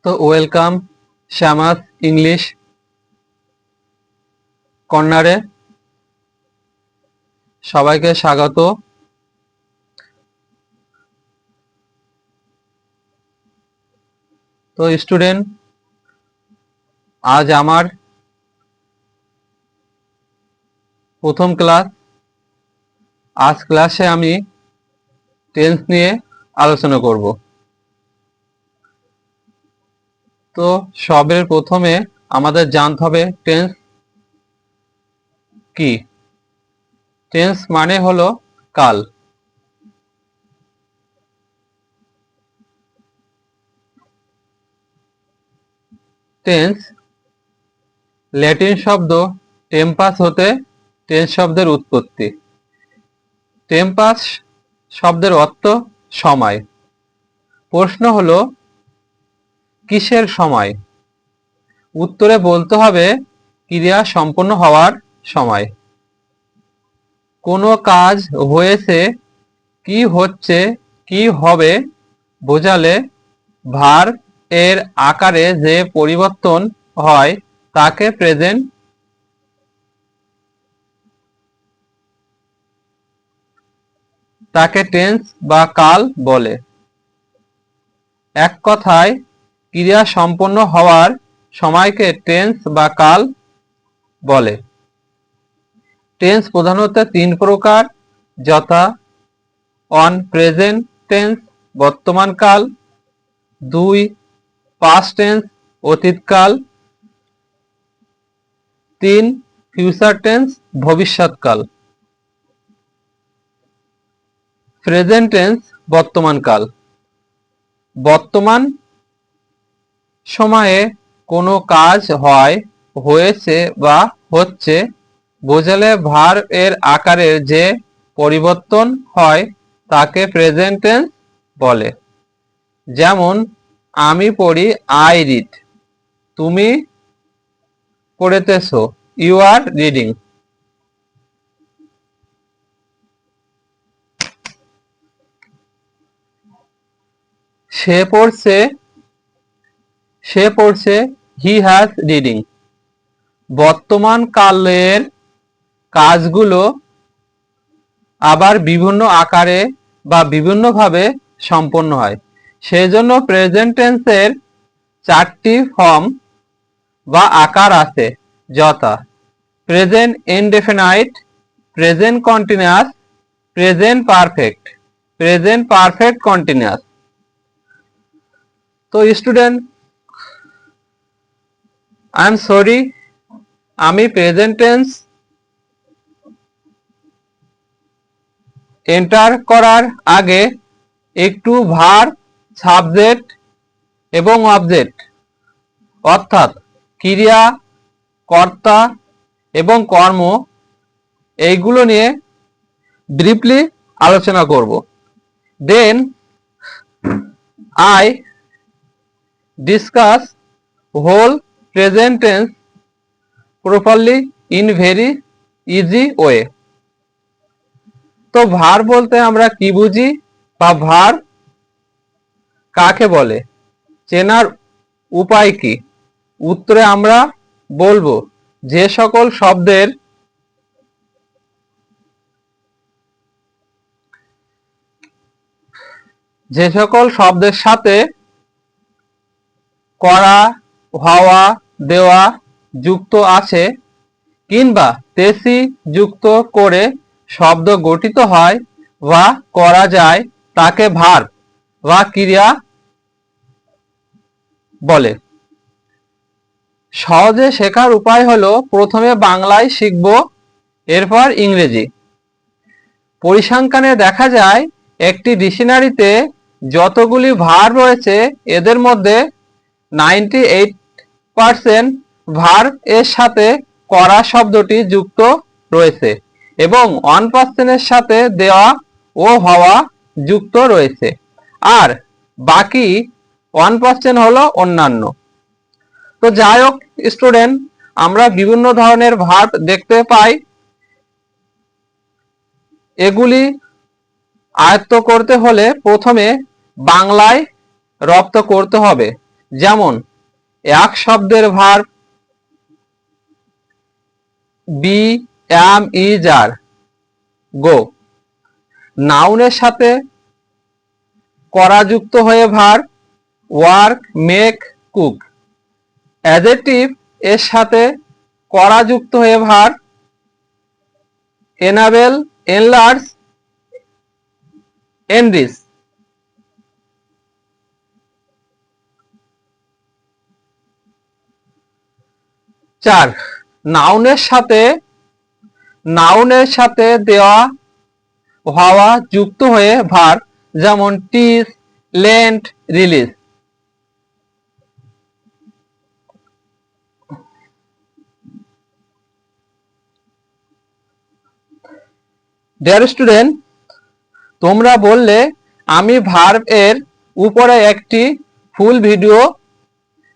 তো welcome শ্যামাস English কর্নারে সবাইকে স্বাগত। তো স্টুডেন্ট, আজ আমার প্রথম ক্লাস। আজ ক্লাসে আমি টেন্স নিয়ে আলোচনা করব। তো সবের প্রথমে আমাদের জানতে হবে টেন্স কি। টেন্স মানে হলো কাল। টেন্স ল্যাটিন শব্দ টেম্পাস হতে টেন্স শব্দের উৎপত্তি। টেম্পাস শব্দের অর্থ সময়। প্রশ্ন হলো কিসের সময়? উত্তরে বলতে হবে ক্রিয়া সম্পন্ন হওয়ার সময়। কোনো কাজ হয়েছে, কি হচ্ছে, কি হবে বোঝালে ভার এর আকারে যে পরিবর্তন হয় তাকে প্রেজেন্ট তাকে টেন্স বা কাল বলে। এক কথায় ক্রিয়া সম্পন্ন হওয়ার সময়কে টেন্স বা কাল বলে। টেন্স প্রধানত তিন প্রকার, যথা 1 প্রেজেন্ট টেন্স বর্তমান কাল, 2 পাস্ট টেন্স অতীতকাল, 3 ফিউচার টেন্স ভবিষ্যৎকাল। প্রেজেন্ট টেন্স বর্তমান কাল। বর্তমান সময়ে কোনো কাজ হয়, হয়েছে বা হচ্ছে বোঝালে ভার এর আকারের যে পরিবর্তন হয় তাকে প্রেজেন্ট টেন্স বলে। যেমন আমি পড়ি, আই রিড। তুমি পড়তেছো, ইউ আর রিডিং। সে পড়ছে, হি হ্যাজ রিডিং। বর্তমান কালের কাজগুলো আবার বিভিন্ন আকারে বা বিভিন্নভাবে সম্পন্ন হয়। সেজন্য প্রেজেন্ট টেন্সের 4টি ফর্ম বা আকার আছে, যথা present indefinite, present continuous, present perfect, present perfect continuous. তো স্টুডেন্ট, আই এম সরি, আমি প্রেজেন্ট টেন্স এন্টার করার আগে একটু ভার, সাবজেক্ট এবং অবজেক্ট অর্থাৎ ক্রিয়া, কর্তা এবং কর্ম এইগুলো নিয়ে ব্রিফলি আলোচনা করব। Then I discuss whole present tense properly in very easy way. তো ভার বলতে আমরা কি বুঝি বা ভার কাকে বলে, চেনার উপায় কি? উত্তরে আমরা বলবো যে সকল শব্দের সাথে করা, হওয়া, দেওয়া যুক্ত আছে কিংবা তেসি যুক্ত করে শব্দ গঠিত হয় বা করা যায় তাকে ভার্ব বা ক্রিয়া বলে। সহজে শেখার উপায় হলো প্রথমে বাংলায় শিখব, এরপর ইংরেজি। পরিসংখ্যানে দেখা যায় একটি ডিকশনারিতে যতগুলি ভার্ব রয়েছে এদের মধ্যে 98% ভার্ব এর সাথে করা শব্দটি যুক্ত রয়েছে এবং 1% এর সাথে দেওয়া ও হওয়া যুক্ত রয়েছে, আর বাকি 1% হলো অন্যান্য। তো যাই হোক স্টুডেন্ট, আমরা বিভিন্ন ধরনের ভার্ব দেখতে পাই। এগুলি আয়ত্ত করতে হলে প্রথমে বাংলায় রপ্ত করতে হবে। যেমন এক শব্দের ভার্ব বি, এম, ইজ, আর, গো। নাউনের সাথে করা যুক্ত হয়ে verb work, make, cook. Adjective এর সাথে করা যুক্ত হয়ে ভার্ব এনাবেল, এনলার্জ, এনরিচ। 4 নাউনের সাথে দেওয়া হওয়া যুক্ত হয়ে ভার্ব যেমন teach, lent, release. Dear student, তোমরা বললে আমি ভার্ব এর উপরে একটি ফুল ভিডিও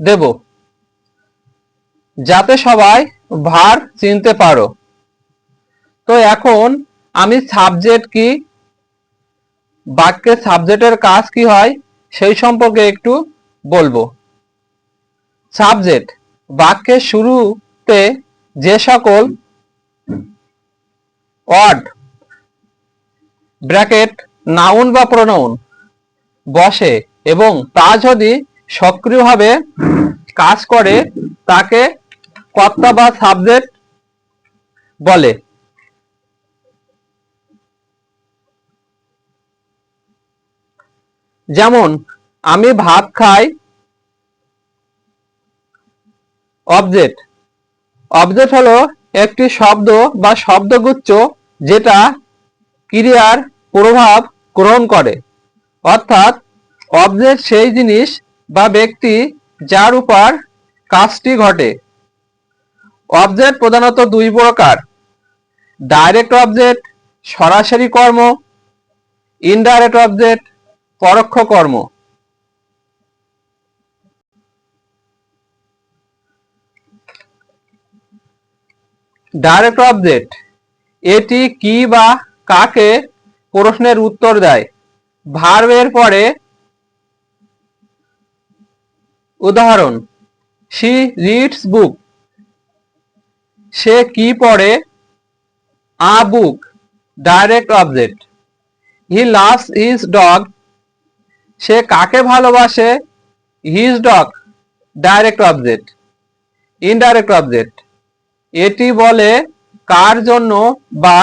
দেব যাতে সবাই ভার্ব চিনতে পারো। তো এখন আমি সাবজেক্ট কি, বাক্যে সাবজেক্টের কাজ কি হয় সেই সম্পর্কে একটু বলবো। সাবজেক্ট বাক্যের শুরুতে যে সকল ওয়ার্ড ব্র্যাকেট নাউন বা প্রোনাউন বসে এবং তা যদি সক্রিয়ভাবে কাজ করে তাকে কর্তা বা সাবজেক্ট বলে। যেমন আমি ভাত খাই, অবজেক্ট। অবজেক্ট হলো একটি শব্দ বা শব্দগুচ্ছ যেটা ক্রিয়ার প্রভাব গ্রহণ করে, অর্থাৎ অবজেক্ট সেই জিনিস বা ব্যক্তি যার উপর কাজটি ঘটে। অবজেক্ট প্রধানত দুই প্রকার: ডাইরেক্ট অবজেক্ট সরাসরি কর্ম, ইনডাইরেক্ট অবজেক্ট পরোক্ষ কর্ম। ডাইরেক্ট অবজেক্ট এটি কি বা কাকে প্রশ্নের উত্তর দেয়। ভার্বের পরে উদাহরণ, শি রিডস বুক, সে কি পড়ে, a book direct object. He loves his dog, সে কাকে ভালোবাসে, his dog direct object. Indirect object এটি বলে কার জন্য বা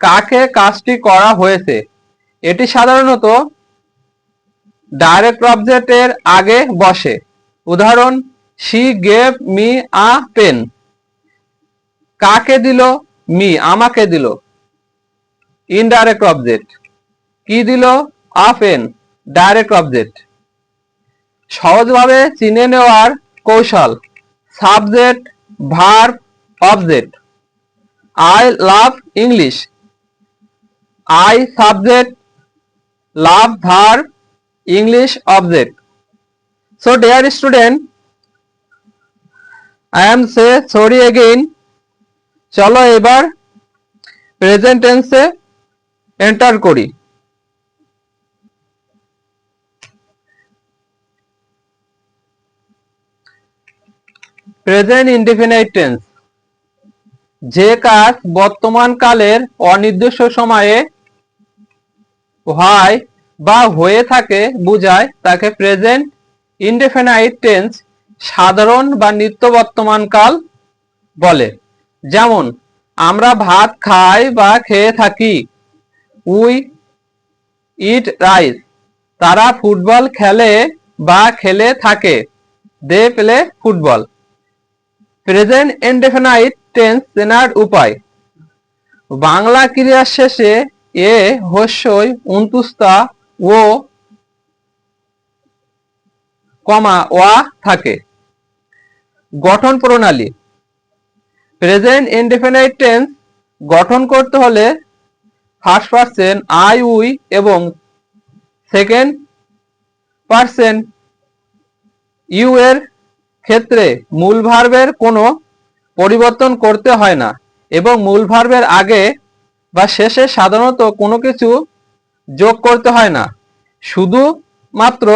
কাকে কাজটি করা হয়েছে। এটি সাধারণত ডাইরেক্ট অবজেক্টের আগে বসে। উদাহরণ, she gave me a pen, কাকে দিল, মি আমাকে দিল। ইনডাইরেক্ট অবজেক্ট কি দিল, আ পেন ডাইরেক্ট অবজেক্ট। সহজভাবে চিনে নেওয়ার কৌশল: subject, verb, object. I love English, I subject, love verb, English object. So dear student, I am say sorry again. চলো এবার প্রেজেন্ট টেন্সে এন্টার করি। প্রেজেন্ট ইনডেফিনাইট টেন্স যে কাজ বর্তমান কালের অনির্দিষ্ট সময়ে হয় বা হয়ে থাকে বোঝায় তাকে প্রেজেন্ট ইনডেফিনাইট টেন্স সাধারণ বা নিত্য বর্তমান কাল বলে। যেমন আমরা ভাত খাই বা খেয়ে থাকি, উই ইট রাইস, তারা ফুটবল খেলে বা খেলে থাকে, they play football. Present indefinite tense চেনার উপায়: বাংলা ক্রিয়ার শেষে এ হস্যই অন্তুস্তা ও কমা ওয়া থাকে। গঠন প্রণালী: প্রেজেন্ট ইনডেফিনাইট টেন্স গঠন করতে হলে ফার্স্ট পারসন আই উই এবং সেকেন্ড পারসন ইউ এর ক্ষেত্রে মূল ভার্বের কোনো পরিবর্তন করতে হয় না এবং মূল ভার্বের আগে বা শেষে সাধারণত কোনো কিছু যোগ করতে হয় না, শুধুমাত্র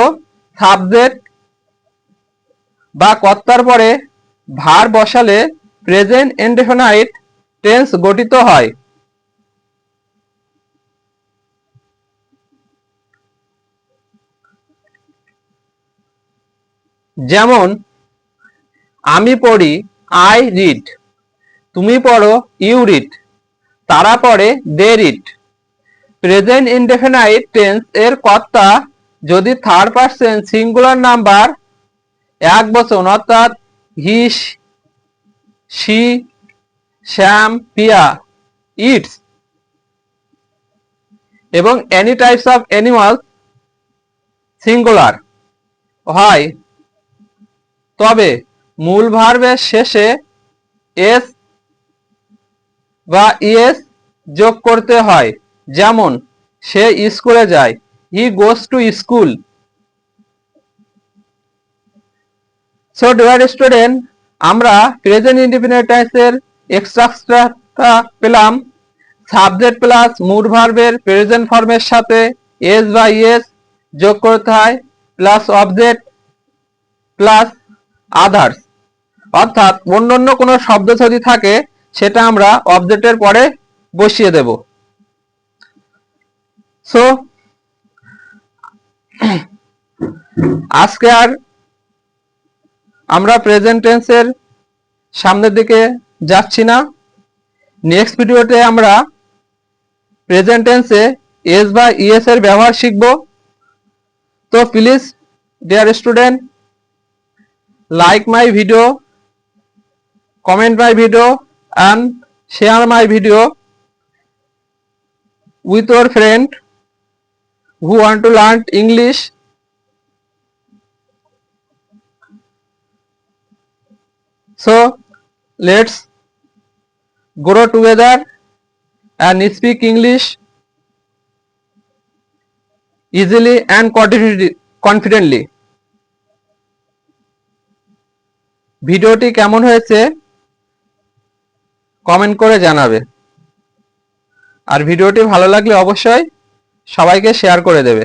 সাবজেক্ট বা কর্তার পরে ভার বসালে প্রেজেন্ট ইনডেফিনাইট টেন্স গঠিত হয়। যেমন আমি পড়ি, আই রিড, তুমি পড়ো, ইউ রিড, তারা পড়ে, they read. Present indefinite tense এর কর্তা যদি থার্ড পারসন সিঙ্গুলার নাম্বার এক বচন অর্থাৎ হি, শি, শ্যাম, পিয়া, ইটস এবং any types of animals singular হয়, তবে মূল ভার্বের শেষে এস বা ইএস যোগ করতে হয়। যেমন সে স্কুলে যায়, he goes to school. So dear student, আমরা প্রেজেন্ট ইনডিফিনিট টেন্সের স্ট্রাকচারটা পেলাম। সাবজেক্ট প্লাস মুড ভার্বের প্রেজেন্ট ফর্মের সাথে এস বা ইএস যোগ করতে হয়, প্লাস অবজেক্ট প্লাস আদার্স, অর্থাৎ অন্যান্য কোনো শব্দ যদি থাকে সেটা আমরা অবজেক্টের পরে বসিয়ে দেব। সো আজকে আর আমরা প্রেজেন্ট টেন্সের সামনের দিকে যাচ্ছি না। নেক্সট ভিডিওতে আমরা প্রেজেন্ট টেন্সে এস বা ইএস এর ব্যবহার শিখব। তো please dear student, like my video, comment my video and share my video with your friend who want to learn English. So let's grow together and speak English easily and confidently. ভিডিওটি কেমন হয়েছে comment করে জানাবে, আর ভিডিওটি ভালো লাগলে অবশ্যই সবাইকে শেয়ার করে দেবে।